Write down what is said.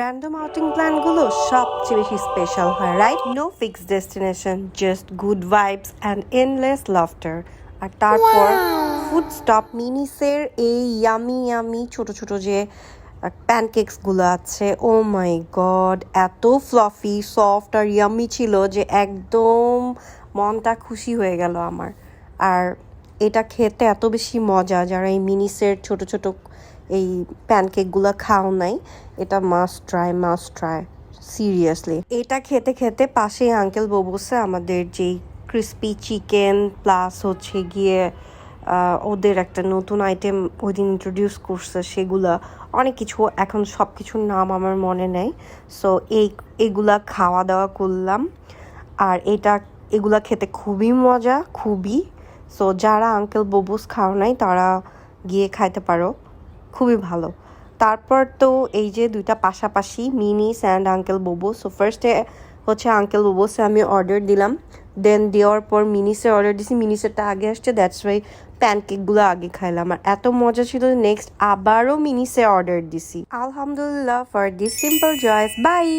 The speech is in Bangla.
র্যান্ডম আউটিং প্ল্যানগুলো সবচেয়ে বেশি স্পেশাল হয়, right? No fixed destination, just good vibes and endless laughter. আর তারপর ফুড স্টপ মিনিসের এই ইয়ামি ইয়ামি ছোট ছোট যে প্যানকেকসগুলো আছে, ও মাই গড, এত ফ্লাফি সফট আর ইয়ামি ছিল যে একদম মনটা খুশি হয়ে গেল আমার। আর এটা খেতে এত বেশি মজা, যারা এই মিনিসের ছোট ছোট এই প্যানকেকগুলো খাও নাই, এটা মাস্ট ট্রাই সিরিয়াসলি। এটা খেতে খেতে পাশেই আঙ্কেল ববুসে আমাদের যেই ক্রিস্পি চিকেন প্লাস হচ্ছে গিয়ে ওদের একটা নতুন আইটেম ওই দিন ইন্ট্রোডিউস করছে, সেগুলা অনেক কিছু, এখন সব কিছুর নাম আমার মনে নেই। সো এগুলা খাওয়া দাওয়া করলাম। আর এগুলা খেতে খুবই মজা, খুবই। সো যারা আঙ্কেল ববুস খাও নাই তারা গিয়ে খাইতে পারো, খুবই ভালো। তারপর তো এই যে দুইটা পাশাপাশি মিনিস অ্যান্ড আঙ্কেল ববুস। সো ফার্স্টে হচ্ছে আঙ্কেল ববুসে আমি অর্ডার দিলাম, দেন দেওয়ার পর মিনিসে অর্ডার দিছি, মিনিসেরটা আগে আসছে, দ্যাটস ওয়াই প্যানকেকগুলো আগে খাইলাম। আর এত মজা ছিল, নেক্সট আবারও মিনিসে অর্ডার দিছি। আলহামদুলিল্লাহ for this simple joys, by.